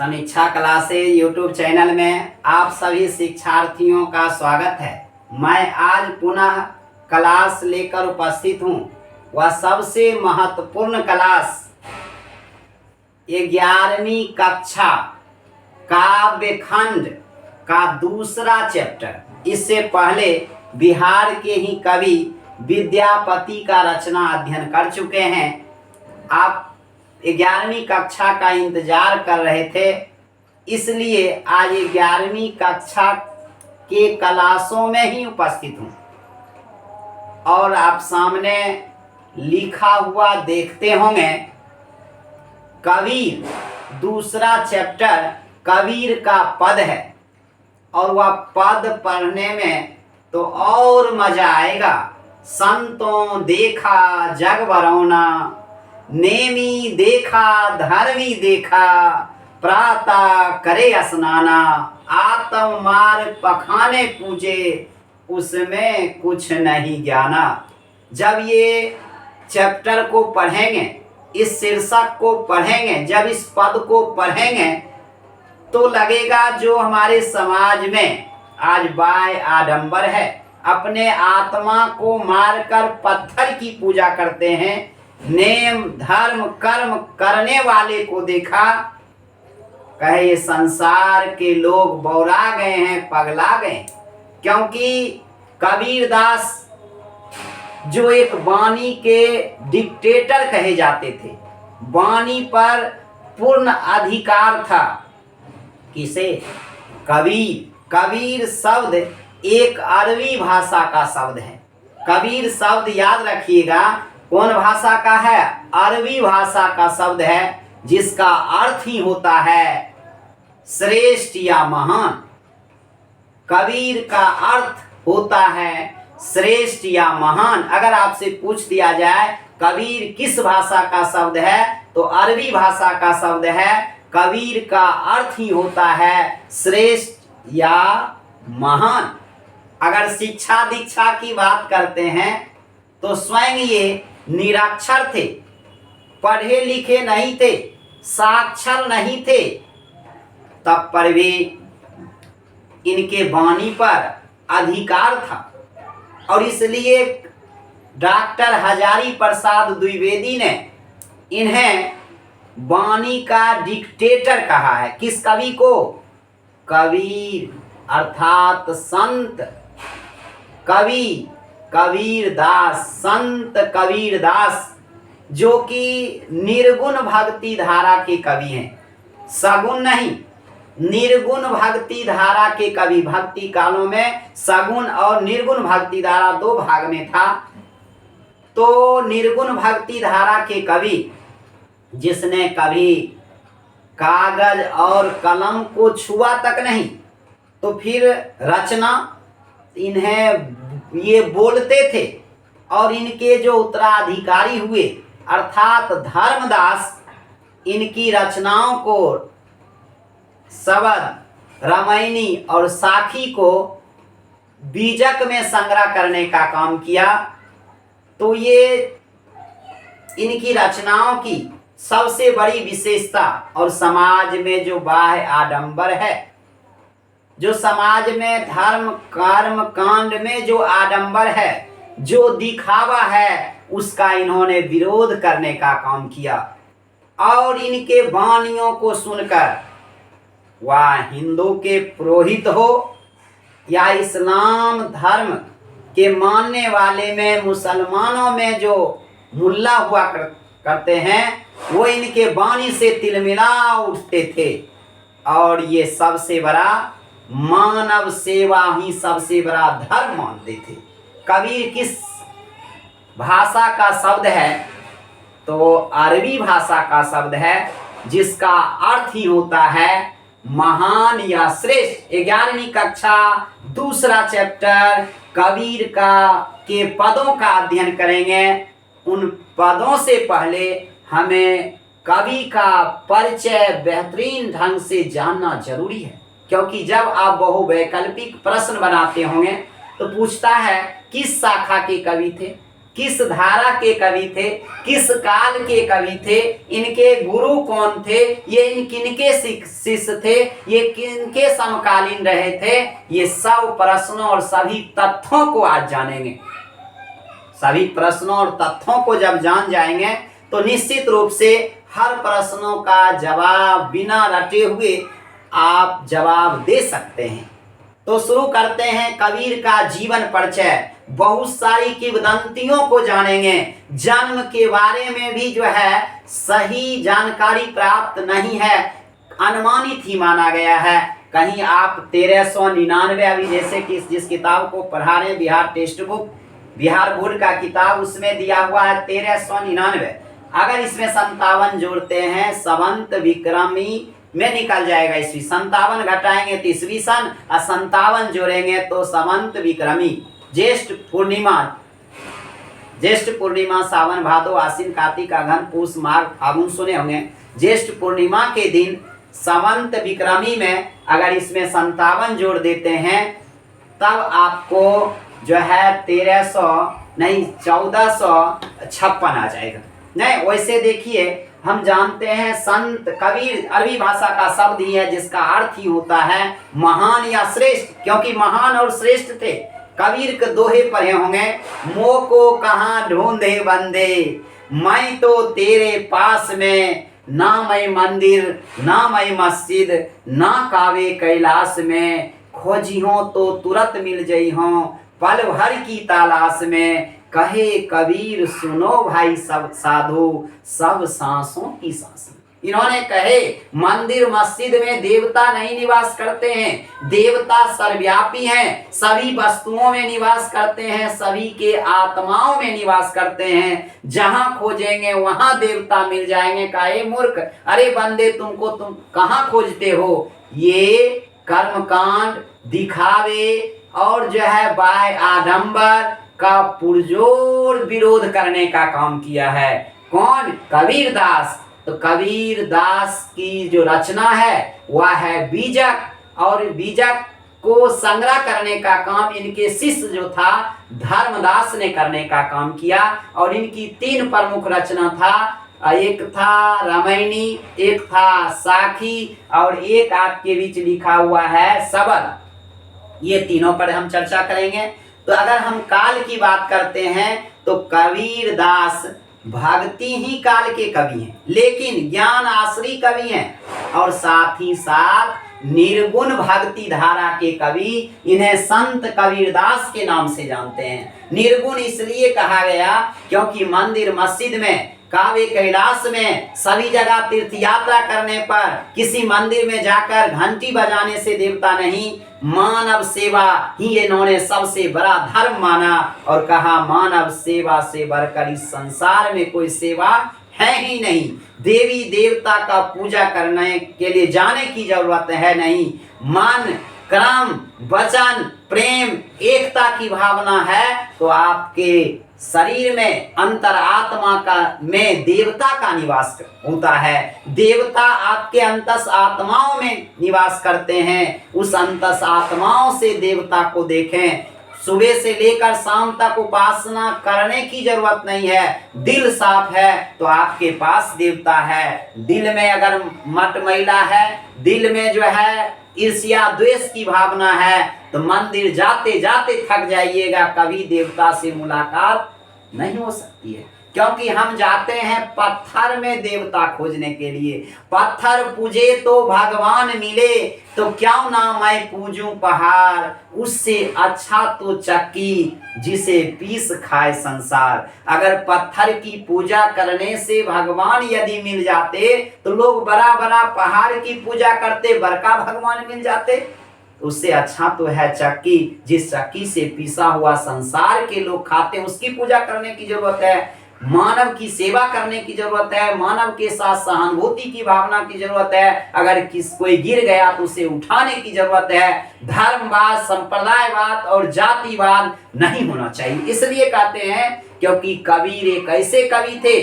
समीक्षा classes YouTube channel में आप सभी शिक्षार्थियों का स्वागत है। मैं आज पुनः क्लास लेकर उपस्थित हूँ। वह सबसे महत्वपूर्ण क्लास 11वीं कक्षा काव्य खंड का दूसरा चैप्टर। इससे पहले बिहार के ही कवि विद्यापति का रचना अध्ययन कर चुके हैं। आप 11वीं कक्षा का इंतजार कर रहे थे, इसलिए आज 11वीं कक्षा के क्लासों में ही उपस्थित हूँ और आप सामने लिखा हुआ देखते होंगे कबीर। दूसरा चैप्टर कबीर का पद है और वह पद पढ़ने में तो और मजा आएगा। संतों देखा जग बरौना, नेमी देखा धर्मी देखा, प्रातः करे स्नाना, आत्म मार पखाने पूजे, उसमें कुछ नहीं जाना। जब ये चैप्टर को पढ़ेंगे, इस शीर्षक को पढ़ेंगे, जब इस पद को पढ़ेंगे तो लगेगा जो हमारे समाज में आज बाय आडंबर है, अपने आत्मा को मारकर पत्थर की पूजा करते हैं। नेम धर्म कर्म करने वाले को देखा, कहे ये संसार के लोग बौरा गए हैं, पगला गए। क्योंकि कबीरदास जो एक वाणी के डिक्टेटर कहे जाते थे, वाणी पर पूर्ण अधिकार था। किसे? कबीर। कबीर शब्द एक अरबी भाषा का शब्द है। कबीर शब्द याद रखिएगा, कौन भाषा का है? अरबी भाषा का शब्द है, जिसका अर्थ ही होता है श्रेष्ठ या महान। कबीर का अर्थ होता है श्रेष्ठ या महान। अगर आपसे पूछ दिया जाए कबीर किस भाषा का शब्द है, तो अरबी भाषा का शब्द है। कबीर का अर्थ ही होता है श्रेष्ठ या महान। अगर शिक्षा दीक्षा की बात करते हैं तो स्वयं ये निरक्षर थे, पढ़े लिखे नहीं थे, साक्षर नहीं थे, तब पर भी इनके वाणी पर अधिकार था। और इसलिए डॉक्टर हजारी प्रसाद द्विवेदी ने इन्हें वाणी का डिक्टेटर कहा है। किस कवि को? कबीर अर्थात संत कवि कबीरदास, संत कबीरदास, जो कि निर्गुण भक्ति धारा के कवि हैं, सगुण नहीं, निर्गुण भक्ति धारा के कवि। भक्ति कालों में सगुण और निर्गुण भक्ति धारा दो भाग में था। तो निर्गुण भक्ति धारा के कवि, जिसने कभी कागज और कलम को छुआ तक नहीं, तो फिर रचना इन्हें ये बोलते थे। और इनके जो उत्तराधिकारी हुए अर्थात धर्मदास, इनकी रचनाओं को शबद, रामायणी और साखी को बीजक में संग्रह करने का काम किया। तो ये इनकी रचनाओं की सबसे बड़ी विशेषता और समाज में जो बाह्य आडंबर है, जो समाज में धर्म कर्म कांड में जो आडंबर है, जो दिखावा है, उसका इन्होंने विरोध करने का काम किया। और इनके वाणियों को सुनकर वह हिंदू के पुरोहित हो या इस्लाम धर्म के मानने वाले में, मुसलमानों में जो मुल्ला हुआ करते हैं, वो इनके वाणी से तिलमिला उठते थे। और ये सबसे बड़ा मानव सेवा ही सबसे बड़ा धर्म मानते थे। कबीर किस भाषा का शब्द है? तो अरबी भाषा का शब्द है, जिसका अर्थ ही होता है महान या श्रेष्ठ। 11वीं कक्षा दूसरा चैप्टर कबीर के पदों का अध्ययन करेंगे। उन पदों से पहले हमें कवि का परिचय बेहतरीन ढंग से जानना जरूरी है। क्योंकि जब आप बहुवैकल्पिक प्रश्न बनाते होंगे तो पूछता है किस शाखा के कवि थे, किस धारा के कवि थे, किस काल के कवि थे, इनके गुरु कौन थे, ये इन किनके शिष्य थे, ये किनके समकालीन रहे थे, ये सब प्रश्नों और सभी तथ्यों को आज जानेंगे। सभी प्रश्नों और तथ्यों को जब जान जाएंगे तो निश्चित रूप से हर प्रश्नों का जवाब बिना रटे हुए आप जवाब दे सकते हैं। तो शुरू करते हैं कबीर का जीवन परिचय। बहुत सारी किंवदंतियों को जानेंगे। जन्म के बारे में भी जो है सही जानकारी प्राप्त नहीं है, अनुमानित ही माना गया है। कहीं आप 1399 अभी जैसे कि जिस किताब को पढ़ा रहे हैं Bihar text book, Bihar board का किताब, उसमें दिया हुआ है 1399। अगर इसमें 57 जोड़ते हैं संवत विक्रमी में निकल जाएगा ईस्वी। 57 घटाएंगे तो ईस्वी सन और 57 जोड़ेंगे तो संवत विक्रमी। ज्येष्ठ पूर्णिमा सावन भादो आश्विन कार्तिक अगहन पूस माघ फागुन सुने होंगे। ज्येष्ठ पूर्णिमा के दिन संवत विक्रमी में अगर इसमें 57 जोड़ देते हैं तब आपको जो है 1456 आ जाएगा। नहीं, वैसे देखिए हम जानते हैं संत कबीर अरबी भाषा का शब्द ही है जिसका अर्थ ही होता है महान या श्रेष्ठ, क्योंकि महान और श्रेष्ठ थे। कबीर के दोहे पढ़े होंगे, मो को कहाँ ढूंढे बंदे, मैं तो तेरे पास में, ना मैं मंदिर ना मैं मस्जिद ना कावे कैलाश में, खोजी हो तो तुरंत मिल जई हो पल भर की तलाश में, कहे कबीर सुनो भाई सब साधु सब सांसों की सांस। इन्होंने कहे मंदिर मस्जिद में देवता नहीं निवास करते हैं, देवता सर्वव्यापी हैं, सभी वस्तुओं में निवास करते हैं, सभी के आत्माओं में निवास करते हैं। जहां खोजेंगे वहां देवता मिल जाएंगे। काहे मूर्ख, अरे बंदे तुम कहां खोजते हो? ये कर्मकांड दिखावे और जो है बाय आडंबर का पुरजोर विरोध करने का काम किया है। कौन? कबीर दास। तो कबीर दास की जो रचना है वह है बीजक, और बीजक को संग्रह करने का काम इनके शिष्य जो था धर्मदास ने करने का काम किया। और इनकी 3 प्रमुख रचना था, एक था रामायणी, एक था साखी और एक आपके बीच लिखा हुआ है सबल। ये तीनों पर हम चर्चा करेंगे। तो अगर हम काल की बात करते हैं तो कबीर दास भक्ति ही काल के कवि हैं, लेकिन ज्ञान आश्रय कवि हैं और साथ ही साथ निर्गुण भक्ति धारा के कवि। इन्हें संत कबीरदास के नाम से जानते हैं। निर्गुण इसलिए कहा गया क्योंकि मंदिर मस्जिद में, कावे कैलाश में, सभी जगह तीर्थ यात्रा करने पर किसी मंदिर में जाकर घंटी बजाने से देवता नहीं, मानव सेवा ही इन्होंने सबसे बड़ा धर्म माना और कहा मानव सेवा से बढ़कर इस संसार में कोई सेवा है ही नहीं। देवी देवता का पूजा करने के लिए जाने की जरूरत है नहीं। मन क्रम वचन प्रेम एकता की भावना है तो आपके शरीर में अंतरात्मा का में देवता का निवास होता है। देवता आपके अंतस आत्माओं में निवास करते हैं। उस अंतस आत्माओं से देवता को देखें। सुबह से लेकर शाम तक उपासना करने की जरूरत नहीं है। दिल साफ है तो आपके पास देवता है। दिल में अगर मट मैला है, दिल में जो है ईर्ष्या द्वेष की भावना है तो मंदिर जाते जाते थक जाइएगा, कभी देवता से मुलाकात नहीं हो सकती है। क्योंकि हम जाते हैं पत्थर में देवता खोजने के लिए। पत्थर पूजे तो भगवान मिले, तो क्यों ना मैं पूजूं पहाड़, उससे अच्छा तो चक्की जिसे पीस खाए संसार। अगर पत्थर की पूजा करने से भगवान यदि मिल जाते तो लोग बड़ा बड़ा पहाड़ की पूजा करते, बड़का भगवान मिल जाते। उससे अच्छा तो है चक्की, जिस चक्की से पिसा हुआ संसार के लोग खाते, उसकी पूजा करने की जरूरत है। मानव की सेवा करने की जरूरत है। मानव के साथ सहानुभूति की भावना की जरूरत है। अगर कोई गिर गया तो उसे उठाने की जरूरत है। धर्मवाद, संप्रदायवाद और जातिवाद नहीं होना चाहिए। इसलिए कहते हैं क्योंकि कबीर एक ऐसे कवि थे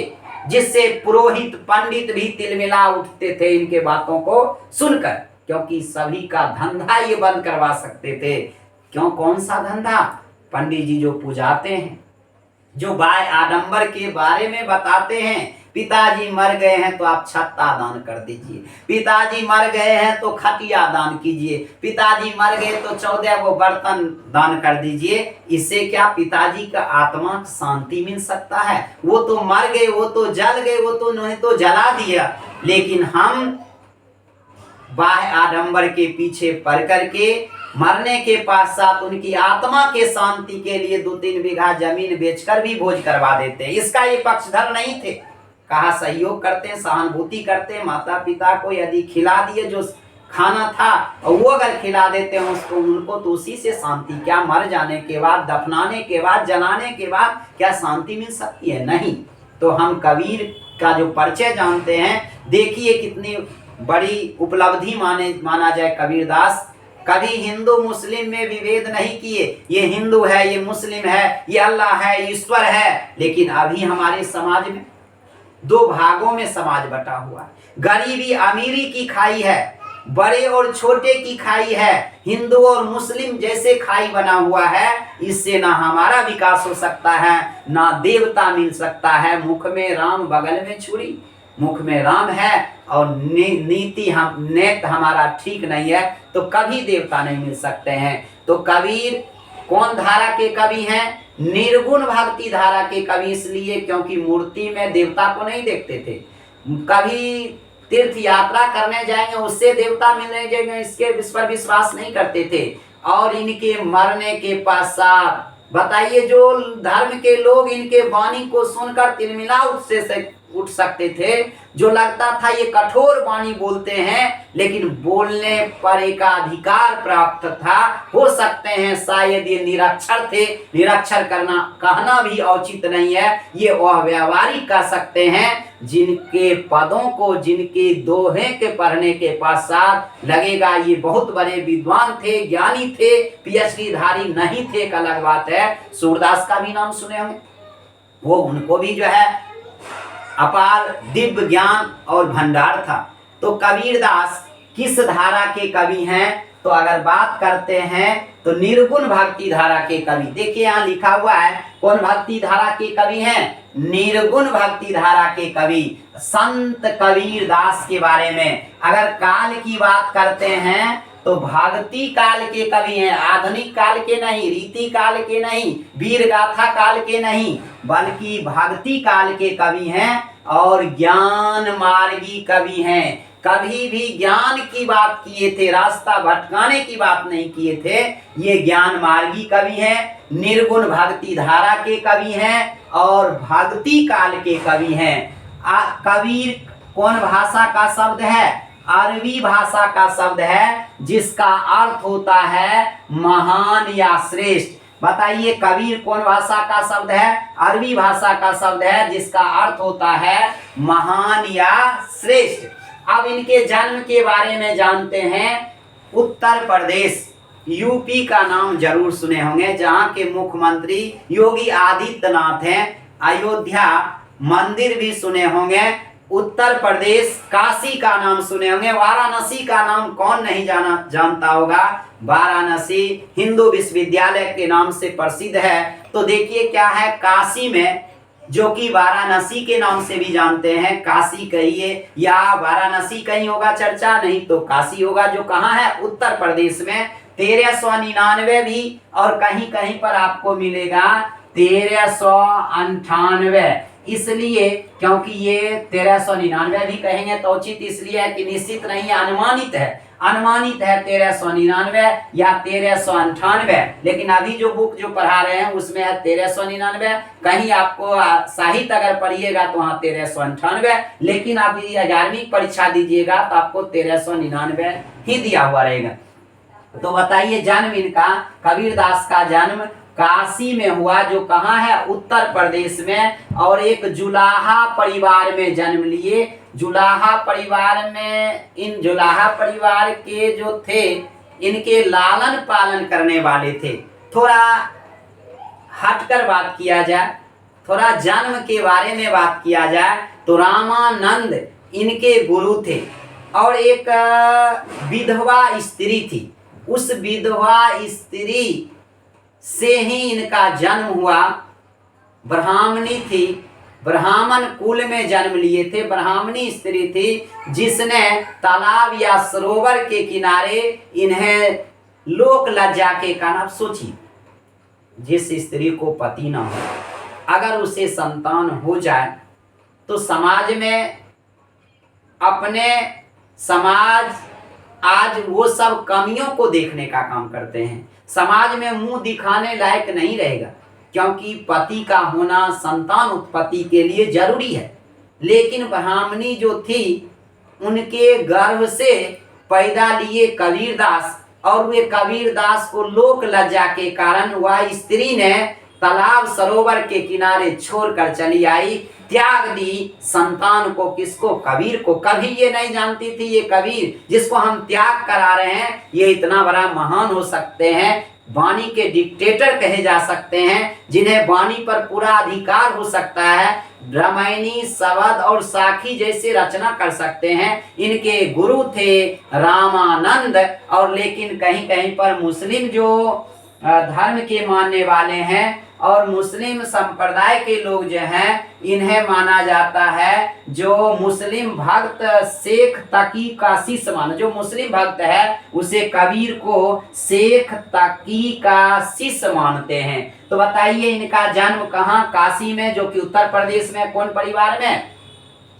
जिससे पुरोहित पंडित भी तिलमिला उठते थे इनके बातों को सुनकर, क्योंकि सभी का धंधा ये बंद करवा सकते थे। क्यों? कौन सा धंधा? पंडित जी जो पूजाते हैं, जो बाय आडंबर के बारे में बताते हैं। पिताजी मर गए हैं तो आप छत्ता दान कर दीजिए, पिताजी मर गए हैं तो खटिया दान कीजिए, पिताजी मर गए तो 14 वो बर्तन दान कर दीजिए। इससे क्या पिताजी का आत्मा को शांति मिल सकता है? वो तो मर गए, वो तो जल गए, वो तो नहीं तो जला दिया। लेकिन हम बाह्य आडंबर के पीछे पड़ करके मरने के पश्चात उनकी आत्मा के शांति के लिए 2-3 बीघा जमीन बेचकर भी भोज करवा देते हैं। इसका ये पक्षधर नहीं थे, कहा सहयोग करते हैं, सहानुभूति करते हैं। माता पिता को यदि खिला दिए जो खाना था और वो अगर खिला देते हैं उसको, उनको तो उसी से शांति। क्या मर जाने के बाद, दफनाने के बाद, जलाने के बाद क्या शांति मिल सकती है? नहीं। तो हम कबीर का जो परिचय जानते हैं, देखिए कितनी बड़ी उपलब्धि माना जाए कबीरदास। कभी हिंदू मुस्लिम में विभेद नहीं किए, ये हिंदू है, ये मुस्लिम है, ये अल्लाह है, ईश्वर है। लेकिन अभी हमारे समाज में 2 भागों में समाज बटा हुआ है। गरीबी अमीरी की खाई है, बड़े और छोटे की खाई है, हिंदू और मुस्लिम जैसे खाई बना हुआ है। इससे ना हमारा विकास हो सकता है, ना देवता मिल सकता है। मुख में राम बगल में छुरी, मुख में राम है और नीति हम नेत हमारा ठीक नहीं है तो कभी देवता नहीं मिल सकते हैं। तो कबीर कौन धारा के कवि हैं? निर्गुण भक्ति धारा के कवि। इसलिए क्योंकि मूर्ति में देवता को नहीं देखते थे। कभी तीर्थ यात्रा करने जाएंगे उससे देवता मिलने जाएंगे, इसके इस पर विश्वास नहीं करते थे। और इनके मरने के पश्चात बताइए, जो धर्म के लोग इनके वाणी को सुनकर तिलमिला उठ सकते थे, जो लगता था ये कठोर वाणी बोलते हैं, लेकिन बोलने पर एकाधिकार प्राप्त था। हो सकते हैं शायद ये निरक्षर थे, निरक्षर कहना भी औचित नहीं है, ये अव्यावहारिक कह सकते हैं। जिनके पदों को, जिनके दोहे के पढ़ने के पश्चात लगेगा ये बहुत बड़े विद्वान थे, ज्ञानी थे, पीएचडी धारी नहीं थे, एक अलग बात है। सूरदास का भी नाम सुने होंगे, वो उनको भी जो है अपार दिव्य ज्ञान और भंडार था। तो कबीरदास किस धारा के कवि हैं? तो अगर बात करते हैं तो निर्गुण भक्ति धारा के कवि। देखिए यहाँ लिखा हुआ है कौन भक्ति धारा के कवि हैं? निर्गुण भक्ति धारा के कवि संत कबीरदास के बारे में। अगर काल की बात करते हैं तो भक्ति काल के कवि हैं, आधुनिक काल के नहीं, रीति काल के नहीं, वीर गाथा काल के नहीं, बल्कि भक्ति काल के कवि हैं और ज्ञान मार्गी कवि हैं। कभी भी ज्ञान की बात किए थे, रास्ता भटकाने की बात नहीं किए थे। ये ज्ञान मार्गी कवि हैं, निर्गुण भक्ति धारा के कवि हैं और भक्ति काल के कवि हैं। कबीर कौन भाषा का शब्द है? अरबी भाषा का शब्द है, जिसका अर्थ होता है महान या श्रेष्ठ। बताइए कबीर कौन भाषा का शब्द है? अरबी भाषा का शब्द है, जिसका अर्थ होता है महान या श्रेष्ठ। अब इनके जन्म के बारे में जानते हैं। उत्तर प्रदेश, यूपी का नाम जरूर सुने होंगे, जहां के मुख्यमंत्री योगी आदित्यनाथ हैं। अयोध्या मंदिर भी सुने होंगे। उत्तर प्रदेश, काशी का नाम सुने होंगे। वाराणसी का नाम कौन नहीं जानता होगा? वाराणसी हिंदू विश्वविद्यालय के नाम से प्रसिद्ध है। तो देखिए क्या है, काशी में, जो कि वाराणसी के नाम से भी जानते हैं, काशी कहिए या वाराणसी कहीं होगा चर्चा, नहीं तो काशी होगा, जो कहाँ है? उत्तर प्रदेश में। 1399 भी और कहीं कहीं पर आपको मिलेगा 1398। इसलिए क्योंकि ये 1399 भी कहेंगे तो उचित इसलिए है कि निश्चित नहीं है, अनुमानित है। अनुमानित है 1399 या 1398, लेकिन अभी जो बुक जो पढ़ा रहे हैं उसमें है 1399। कहीं आपको साहित्य अगर पढ़िएगा तो वहाँ 1398, लेकिन आप यदि 11वीं परीक्षा दीजिएगा तो आपको 1399 ही दिया हुआ रहेगा। तो बताइए जन्म इनका, कबीरदास का जन्म काशी में हुआ, जो कहाँ है? उत्तर प्रदेश में। और एक जुलाहा परिवार में जन्म लिए। जुलाहा परिवार में, इन जुलाहा परिवार के जो थे, इनके लालन पालन करने वाले थे। थोड़ा हटकर बात किया जाए, थोड़ा जन्म के बारे में बात किया जाए तो रामानंद इनके गुरु थे और एक विधवा स्त्री थी। उस विधवा स्त्री से ही इनका जन्म हुआ। ब्राह्मणी थी, ब्राह्मण कुल में जन्म लिए थे, ब्राह्मणी स्त्री थी, जिसने तालाब या सरोवर के किनारे इन्हें लोक लज्जा के कारण, सोचिए जिस स्त्री को पति ना हो अगर उसे संतान हो जाए तो समाज में अपने समाज आज वो सब कमियों को देखने का काम करते हैं। समाज में मुंह दिखाने लायक नहीं रहेगा, क्योंकि पति का होना संतान उत्पत्ति के लिए जरूरी है। लेकिन ब्राह्मणी जो थी उनके गर्भ से पैदा लिए कबीरदास, और वे कबीरदास को लोक लज्जा के कारण वह स्त्री ने तालाब सरोवर के किनारे छोड़कर चली आई, त्याग दी संतान को। किसको? कबीर को। कभी ये नहीं जानती थी ये कबीर जिसको हम त्याग करा रहे हैं ये इतना बड़ा महान हो सकते हैं, वाणी के डिक्टेटर कहे जा सकते हैं, जिन्हें वाणी पर पूरा अधिकार हो सकता है, रामायणी शबद और साखी जैसे रचना कर सकते हैं। इनके गुरु थे रामानंद। और लेकिन कहीं कहीं पर मुस्लिम जो धर्म के मानने वाले हैं और मुस्लिम संप्रदाय के लोग जो हैं, इन्हें माना जाता है, जो मुस्लिम भक्त शेख तकी का शिष्य माना, जो मुस्लिम भक्त है उसे कबीर को शेख तकी का शिष्य मानते हैं। तो बताइए इनका जन्म कहाँ? काशी में, जो कि उत्तर प्रदेश में। कौन परिवार में?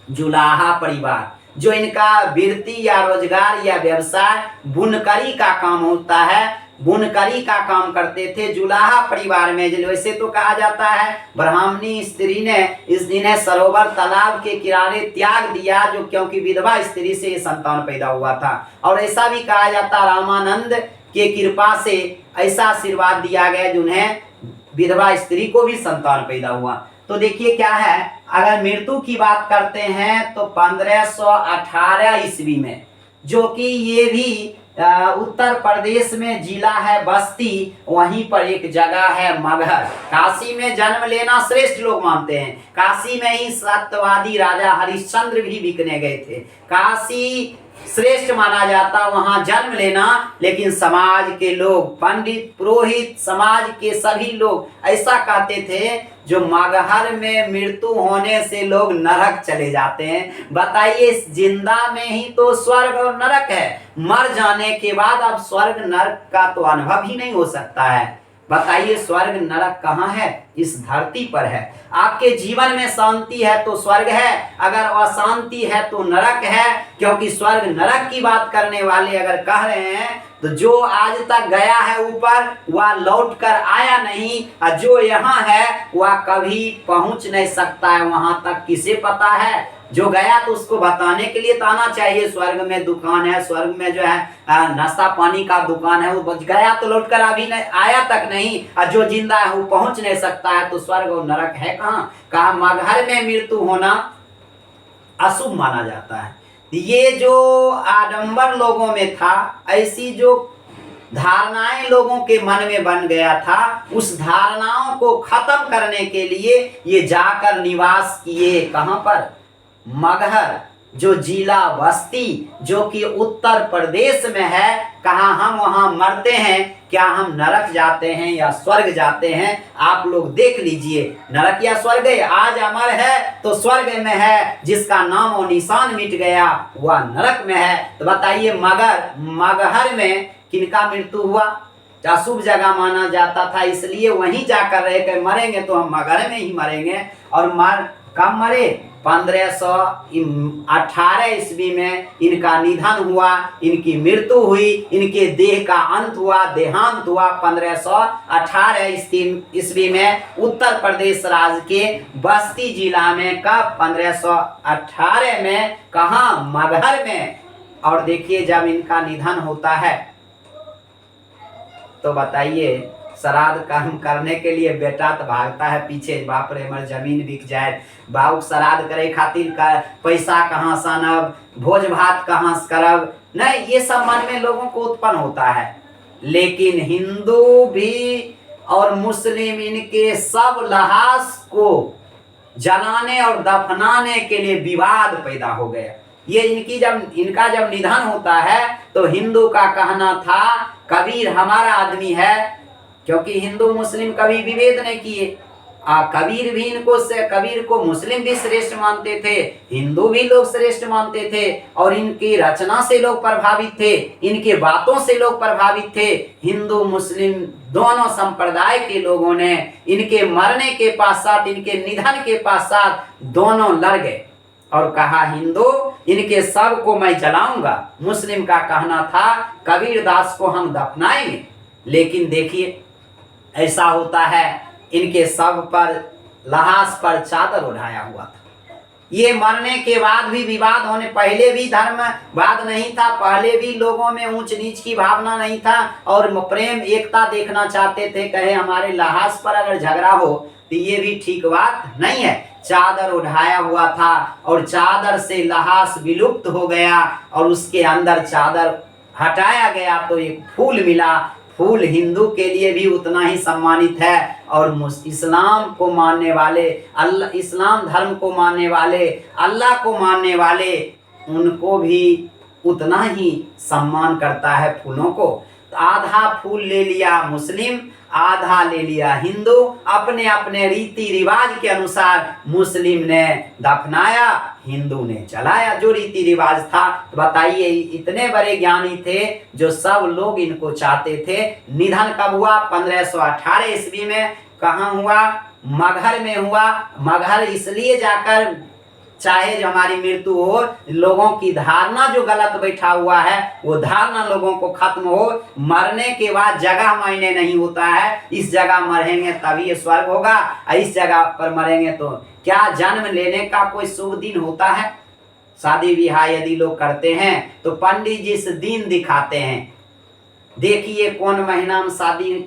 जुलाहा परिवार। जो इनका वृत्ति या रोजगार या व्यवसाय बुनकरी का काम होता है, बुनकरी का काम करते थे जुलाहा परिवार में। वैसे तो कहा जाता है ब्राह्मणी स्त्री ने इन्हें सरोवर तालाब के किनारे त्याग दिया, जो क्योंकि विधवा स्त्री से ये संतान पैदा हुआ था। और ऐसा भी कहा जाता रामानंद के कृपा से ऐसा आशीर्वाद दिया गया जिन्हें विधवा स्त्री को भी संतान पैदा हुआ। तो देखिए क्या है, अगर मृत्यु की बात करते हैं तो 1518 ईस्वी में, जो कि ये भी उत्तर प्रदेश में जिला है बस्ती, वहीं पर एक जगह है मगहर। काशी में जन्म लेना श्रेष्ठ लोग मानते हैं। काशी में ही सत्यवादी राजा हरिश्चंद्र भी बिकने गए थे। काशी श्रेष्ठ माना जाता वहां जन्म लेना। लेकिन समाज के लोग, पंडित पुरोहित, समाज के सभी लोग ऐसा कहते थे जो मगहर में मृत्यु होने से लोग नरक चले जाते हैं। बताइए, जिंदा में ही तो स्वर्ग और नरक है, मर जाने के बाद अब स्वर्ग नरक का तो अनुभव ही नहीं हो सकता है। बताइए स्वर्ग नरक कहाँ है? इस धरती पर है। आपके जीवन में शांति है तो स्वर्ग है, अगर अशांति है तो नरक है। क्योंकि स्वर्ग नरक की बात करने वाले अगर कह रहे हैं तो जो आज तक गया है ऊपर वह लौट कर आया नहीं, और जो यहाँ है वह कभी पहुंच नहीं सकता है वहां तक। किसे पता है? जो गया तो उसको बताने के लिए तो आना चाहिए। स्वर्ग में दुकान है, स्वर्ग में जो है नाश्ता पानी का दुकान है, वो गया तो लौट कर अभी नहीं आया तक नहीं, और जो जिंदा है वो पहुंच नहीं सकता है। तो स्वर्ग और नरक है कहाँ? कहा मगहर में मृत्यु होना अशुभ माना जाता है। ये जो आडंबर लोगों में था, ऐसी जो धारणाएं लोगों के मन में बन गया था, उस धारणाओं को खत्म करने के लिए ये जाकर निवास किए। कहां पर? मगहर, जो जिला बस्ती, जो कि उत्तर प्रदेश में है। कहा हम वहां मरते हैं, क्या हम नरक जाते हैं या स्वर्ग जाते हैं? आप लोग देख लीजिए, नरक या स्वर्ग है। आज अमर है तो स्वर्ग में है, जिसका नाम और निशान मिट गया वह नरक में है। तो बताइए मगहर में किनका मृत्यु हुआ? अशुभ जगह माना जाता था, इसलिए वहीं जाकर रह कर मरेंगे तो हम मगहर में ही मरेंगे। और कब मरे? 1518 ईस्वी में इनका निधन हुआ, इनकी मृत्यु हुई, इनके देह का अंत हुआ, देहांत हुआ 1518 ईस्वी में उत्तर प्रदेश राज्य के बस्ती जिला में। कब? 1518 में। कहाँ? मगहर में। और देखिए जब इनका निधन होता है तो बताइए, श्राद्ध कर्म करने के लिए बेटा तो भागता है पीछे, बाप रे हमारी जमीन बिक जाए, बाबू श्राद्ध करे खातिर का पैसा कहाँ से आनब, भोज भात कहाँ से करब, नहीं, ये सब मन में लोगों को उत्पन्न होता है। लेकिन हिंदू भी और मुस्लिम इनके सब लहास को जलाने और दफनाने के लिए विवाद पैदा हो गया। ये इनका जब निधन होता है तो हिंदू का कहना था कबीर हमारा आदमी है, क्योंकि हिंदू मुस्लिम कभी विभेद नहीं किए। कबीर भी कबीर को मुस्लिम भी श्रेष्ठ मानते थे, हिंदू भी लोग श्रेष्ठ मानते थे, और इनकी रचना से लोग प्रभावित थे, इनके बातों से लोग प्रभावित थे। हिंदू मुस्लिम दोनों संप्रदाय के लोगों ने इनके मरने के पश्चात, इनके निधन के पश्चात दोनों लड़ गए और कहा हिंदू इनके शव को मैं जलाऊंगा, मुस्लिम का कहना था कबीर दास को हम दफनाएंगे। लेकिन देखिए ऐसा होता है, इनके शव पर लाश पर चादर उठाया हुआ था। ये मरने के बाद भी विवाद होने, पहले भी धर्मवाद नहीं था, पहले भी लोगों में ऊंच नीच की भावना नहीं था और प्रेम एकता देखना चाहते थे। कहे हमारे लाश पर अगर झगड़ा हो तो ये भी ठीक बात नहीं है। चादर उठाया हुआ था और चादर से लाश विलुप्त हो गया और उसके अंदर चादर हटाया गया तो एक फूल मिला। फूल हिंदू के लिए भी उतना ही सम्मानित है और इस्लाम को मानने वाले, अल्लाह इस्लाम धर्म को मानने वाले, अल्लाह को मानने वाले, उनको भी उतना ही सम्मान करता है फूलों को। तो आधा फूल ले लिया मुस्लिम, आधा ले लिया हिंदू, अपने अपने रीति रिवाज के अनुसार मुस्लिम ने दफनाया, हिंदू ने जलाया, जो रीति रिवाज था। तो बताइए इतने बड़े ज्ञानी थे जो सब लोग इनको चाहते थे। निधन कब हुआ? 1518 ईस्वी में। कहाँ हुआ? मगहर में हुआ। मगहर इसलिए जाकर, चाहे जो हमारी मृत्यु हो, लोगों की धारणा जो गलत बैठा हुआ है वो धारणा लोगों को खत्म हो। मरने के बाद जगह मायने नहीं होता है, इस जगह मरेंगे तभी ये स्वर्ग होगा, इस जगह पर मरेंगे तो क्या जन्म लेने का कोई शुभ दिन होता है? शादी विवाह यदि लोग करते हैं तो पंडित जी से दिन दिखाते हैं, देखिए कौन महीना में शादी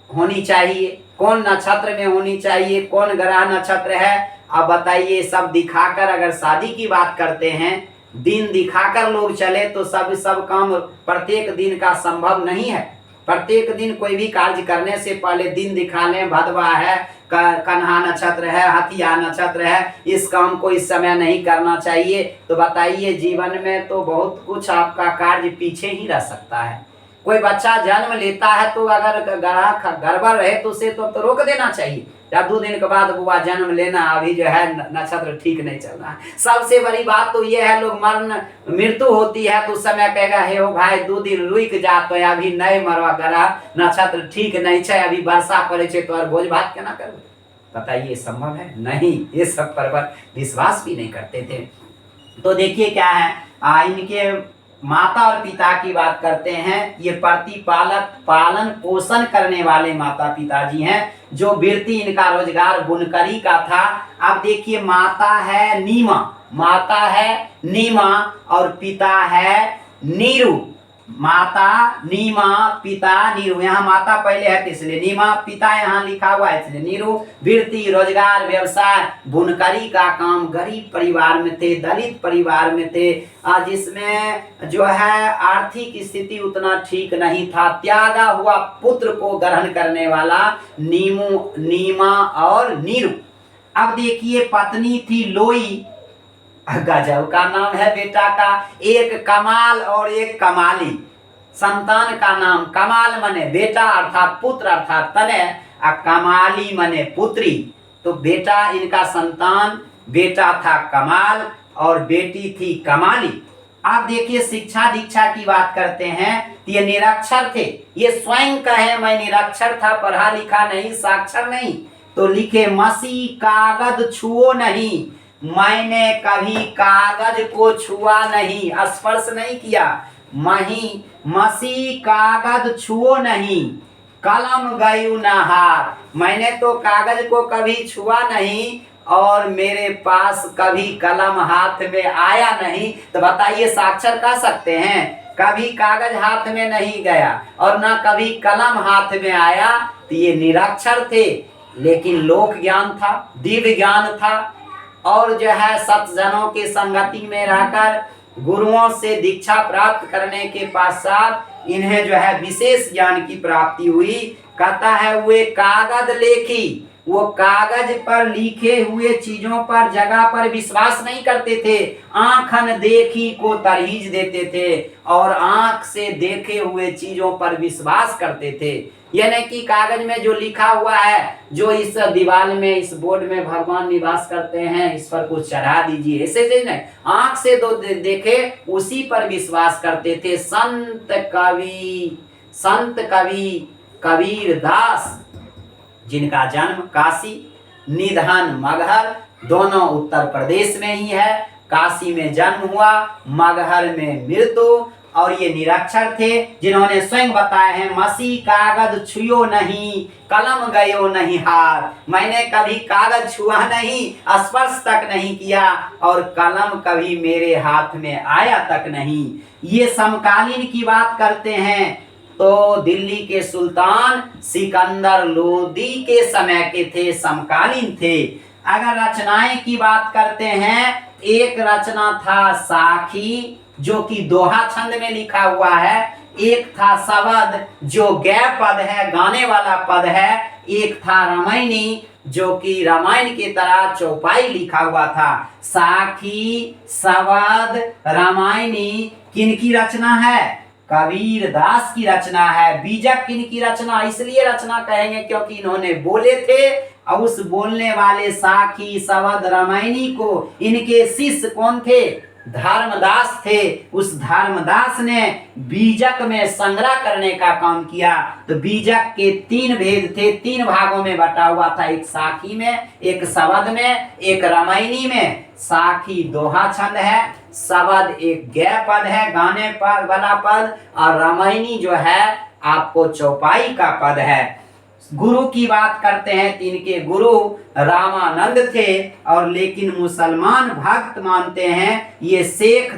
होनी चाहिए, कौन नक्षत्र में होनी चाहिए, कौन ग्रह नक्षत्र है। अब बताइए सब दिखाकर अगर शादी की बात करते हैं, दिन दिखाकर लोग चले तो सब काम प्रत्येक दिन का संभव नहीं है। प्रत्येक दिन कोई भी कार्य करने से पहले दिन दिखा लें, भदवा है, कन्हा नक्षत्र है, हथिया नक्षत्र है, इस काम को इस समय नहीं करना चाहिए। तो बताइए जीवन में तो बहुत कुछ आपका कार्य पीछे ही रह सकता है। कोई बच्चा जन्म लेता है तो अगर ग्रह गड़बड़ रहे तो उसे तो रोक देना चाहिए, या 2 दिन के बाद बुआ जन्म लेना, अभी जो है नक्षत्र ठीक नहीं चल रहा है। सबसे बड़ी बात तो ये है, लोग मृत्यु होती है तो उस समय कहेगा हे हो भाई 2 दिन रुक जा, तो अभी नहीं मरवा, ग्रह नक्षत्र ठीक नहीं है, अभी वर्षा पड़े छे तो और भोज भात केना करबे? बताइए संभव है? नहीं, ये सब पर विश्वास भी नहीं करते थे। तो देखिए क्या है, इनके माता और पिता की बात करते हैं। ये प्रतिपालक, पालन पोषण करने वाले माता पिताजी हैं, जो वृत्ति इनका रोजगार बुनकरी का था। अब देखिए माता है नीमा, माता है नीमा और पिता है नीरू। माता नीमा, पिता नीरू। यहाँ माता पहले है इसलिए नीमा, पिता यहाँ लिखा हुआ है इसलिए नीरू। वृत्ति, रोजगार, व्यवसाय, बुनकरी का काम। गरीब परिवार में थे, दलित परिवार में थे, जिसमें जो है आर्थिक स्थिति उतना ठीक नहीं था। त्यागा हुआ पुत्र को ग्रहण करने वाला नीमा और नीरू। अब देखिए पत्नी थी लोई, गजब का नाम है बेटा का, एक कमाल और एक कमाली। संतान का नाम कमाल मने बेटा अर्थात पुत्र अर्थात तनय, और कमाली मने पुत्री। तो बेटा इनका संतान, बेटा था कमाल और बेटी थी कमाली। आप देखिए शिक्षा दीक्षा की बात करते हैं, ये निरक्षर थे। ये स्वयं कहे मैं निरक्षर था, पढ़ा लिखा नहीं, साक्षर नहीं, तो लिखे मसी कागज छुओ नहीं, मैंने कभी कागज को छुआ नहीं, स्पर्श नहीं किया। मसी कागज छुओ नहीं, कलम गयू न हाथ, मैंने तो कागज को कभी छुआ नहीं और मेरे पास कभी कलम हाथ में आया नहीं। तो बताइए साक्षर कह सकते हैं? कभी कागज हाथ में नहीं गया और ना कभी कलम हाथ में आया, तो ये निरक्षर थे। लेकिन लोक ज्ञान था, दिव्य ज्ञान था, और जो है सत्जनों के संगति में रहकर गुरुओं से दीक्षा प्राप्त करने के पश्चात इन्हें जो है विशेष ज्ञान की प्राप्ति हुई। कहता है वे कागज लेखी वो कागज पर लिखे हुए चीजों पर जगह पर विश्वास नहीं करते थे, आंखन देखी को तरहीज देते थे और आंख से देखे हुए चीजों पर विश्वास करते थे। यानी कि कागज में जो लिखा हुआ है, जो इस दीवार में, इस बोर्ड में भगवान निवास करते हैं, इस पर कुछ चढ़ा दीजिए, ऐसे नहीं, आंख से दो देखे उसी पर विश्वास करते थे। संत कवि कबीर दास, जिनका जन्म काशी, निधन मगहर, दोनों उत्तर प्रदेश में ही है। काशी में जन्म हुआ, मगहर में मृत्यु। और ये निरक्षर थे, जिन्होंने स्वयं बताया है, मसी कागज छुयो नहीं, कलम गयो नहीं हाथ। मैंने कभी कागज छुआ नहीं, स्पर्श तक नहीं किया, और कलम कभी मेरे हाथ में आया तक नहीं। ये समकालीन की बात करते हैं तो दिल्ली के सुल्तान सिकंदर लोदी के समय के थे, समकालीन थे। अगर रचनाएं की बात करते हैं, एक रचना था साखी, जो कि दोहा छंद में लिखा हुआ है। एक था सवद, जो गै पद है, गाने वाला पद है। एक था रामायणी, जो कि रामायण की तरह चौपाई लिखा हुआ था। साखी, सवद, रामायणी किनकी रचना है? कबीर दास की रचना है। बीजक किनकी रचना? इसलिए रचना कहेंगे क्योंकि इन्होंने बोले थे, और उस बोलने वाले साखी, सवद, रामायणी को इनके शिष्य कौन थे? धर्मदास थे। उस धर्मदास ने बीजक में संग्रह करने का काम किया। तो बीजक के 3 भेद थे, 3 भागों में बटा हुआ था, एक साखी में, एक सवद में, एक रामायणी में। साखी दोहा छंद है, सवद एक गै पद है, गाने पर वाला पद, और रामायणी जो है आपको चौपाई का पद है। गुरु की बात करते हैं, इनके गुरु रामानंद थे, और लेकिन मुसलमान भक्त मानते हैं ये शेख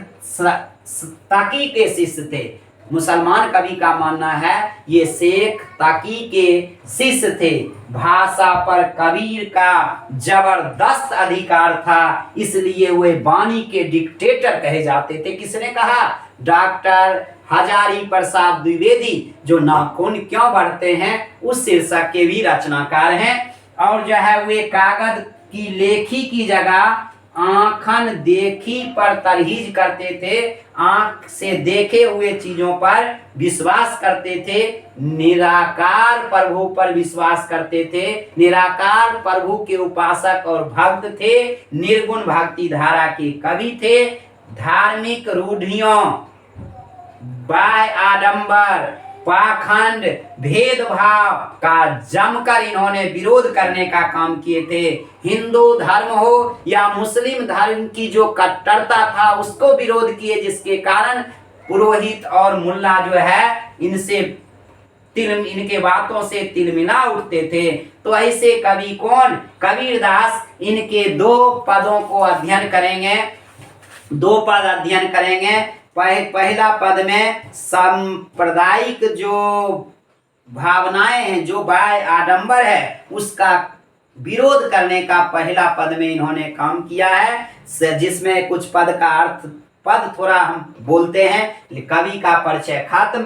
तकी के शिष्य थे। मुसलमान कवि का मानना है ये शेख तकी के शिष्य थे। भाषा पर कबीर का जबरदस्त अधिकार था, इसलिए वे वाणी के डिक्टेटर कहे जाते थे। किसने कहा? डॉक्टर हजारी प्रसाद द्विवेदी, जो नाखून क्यों बढ़ते हैं उस शीर्षक के भी रचनाकार हैं। और जो है वे कागज की लेखी की जगह आंखन देखी पर तरहीज करते थे, आंख से देखे हुए चीजों पर विश्वास करते थे। निराकार प्रभु पर विश्वास करते थे, निराकार प्रभु के उपासक और भक्त थे। निर्गुण भक्ति धारा के कवि थे। धार्मिक रूढ़ियों, बाह्य आडंबर, पाखंड, भेदभाव का जमकर इन्होंने विरोध करने का काम किए थे। हिंदू धर्म हो या मुस्लिम धर्म की जो कट्टरता था उसको विरोध किए, जिसके कारण पुरोहित और मुल्ला जो है इनके बातों से तिलमिला उठते थे। तो ऐसे कवि कौन? कबीरदास। इनके 2 पदों को अध्ययन करेंगे, 2 पद अध्ययन करेंगे। पहला पद में सांप्रदायिक जो भावनाएं हैं, जो बाह्य आडंबर है, उसका विरोध करने का पहला पद में इन्होंने काम किया है, जिसमें कुछ पद का अर्थ, पद थोड़ा हम बोलते हैं। कवि का परिचय खत्म,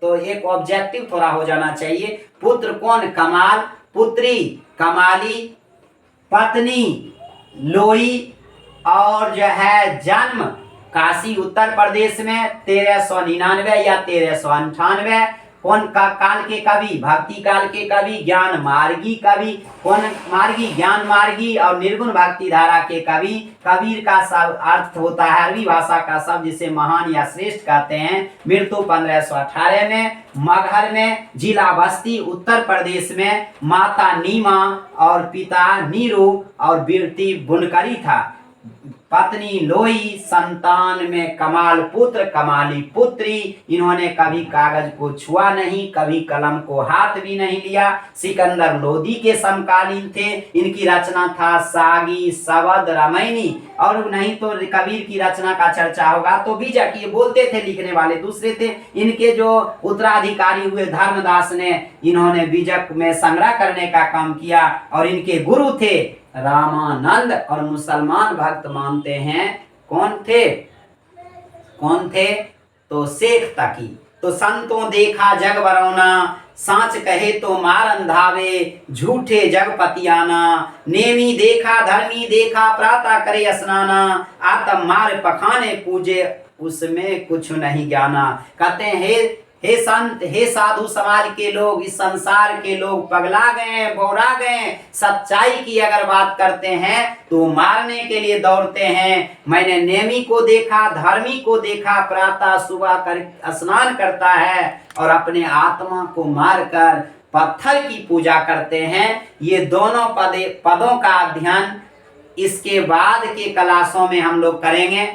तो एक ऑब्जेक्टिव थोड़ा हो जाना चाहिए। पुत्र कौन? कमाल, पुत्री कमाली, पत्नी लोई, और जो है जन्म काशी उत्तर प्रदेश में 1399 या 1398। कौन का काल के कवि? भक्ति काल के कवि, ज्ञान मार्गी कवि। कौन मार्गी? ज्ञान मार्गी और निर्गुण भक्ति धारा के कवि। कबीर का सब अर्थ होता है अरबी भाषा का शब्द, जिसे महान या श्रेष्ठ कहते हैं। मृत्यु 1518 में, मगहर में, जिला बस्ती उत्तर प्रदेश में। माता नीमा और पिता नीरू और बेटी बुनकरी था। पत्नी लोई, संतान में कमाल पुत्र, कमाली पुत्री। इन्होंने कभी कागज को छुआ नहीं, कभी कलम को हाथ भी नहीं लिया। सिकंदर लोदी के समकालीन थे। इनकी रचना था सागी, सवद, रामायणी। और नहीं तो कबीर की रचना का चर्चा होगा तो बीजक, ये बोलते थे, लिखने वाले दूसरे थे। इनके जो उत्तराधिकारी हुए धर्मदास ने, इन्होंने बीजक में संग्रह करने का काम किया। और इनके गुरु थे रामानंद, और मुसलमान भक्त मानते हैं कौन थे? कौन थे? तो शेख तकी। तो संतों देखा जग बरौना, सांच कहे तो मार अंधावे, झूठे जगपतियाना। नेमी देखा धर्मी देखा, प्रातः करे स्नाना। आतम मार पखाने पूजे, उसमें कुछ नहीं ज्ञाना। कहते हैं हे संत, हे साधु समाज के लोग, इस संसार के लोग पगला गए हैं, बौरा गए हैं। सच्चाई की अगर बात करते हैं तो मारने के लिए दौड़ते हैं। मैंने नेमी को देखा, धर्मी को देखा, प्रातः सुबह कर स्नान करता है और अपने आत्मा को मारकर पत्थर की पूजा करते हैं। ये दोनों पदों का अध्ययन इसके बाद के क्लासों में हम लोग करेंगे।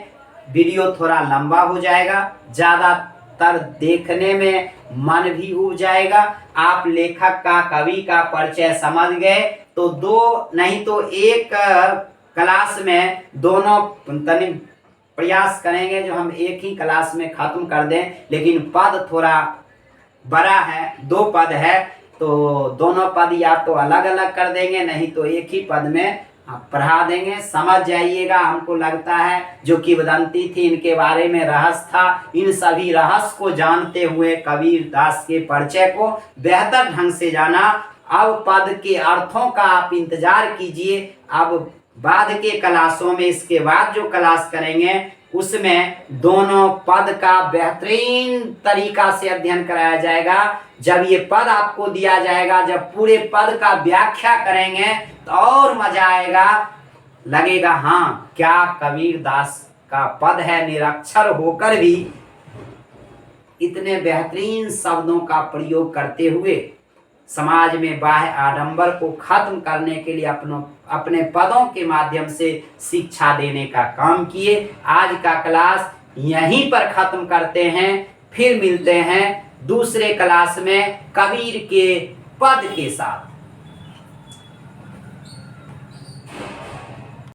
वीडियो थोड़ा लंबा हो जाएगा, ज्यादातर देखने में मन भी उब जाएगा। आप लेखक का, कवि का परिचय समझ गए तो दो नहीं तो एक क्लास में दोनों तनि प्रयास करेंगे जो हम एक ही क्लास में खत्म कर दें। लेकिन पद थोड़ा बड़ा है, 2 पद है, तो दोनों पद या तो अलग अलग कर देंगे, नहीं तो एक ही पद में पढ़ा देंगे। समझ जाइएगा। हमको लगता है जो किंवदंती थी इनके बारे में रहस्य था, इन सभी रहस्य को जानते हुए कबीर दास के परिचय को बेहतर ढंग से जाना। अब पद के अर्थों का आप इंतजार कीजिए। अब बाद के क्लासों में, इसके बाद जो क्लास करेंगे उसमें दोनों पद का बेहतरीन तरीका से अध्ययन कराया जाएगा। जब ये पद आपको दिया जाएगा, जब पूरे पद का व्याख्या करेंगे तो और मजा आएगा। लगेगा हाँ क्या कबीर दास का पद है, निरक्षर होकर भी इतने बेहतरीन शब्दों का प्रयोग करते हुए समाज में बाह्य आडंबर को खत्म करने के लिए अपने पदों के माध्यम से शिक्षा देने का काम किए। आज का क्लास यहीं पर खत्म करते हैं, फिर मिलते हैं दूसरे क्लास में कबीर के पद के साथ।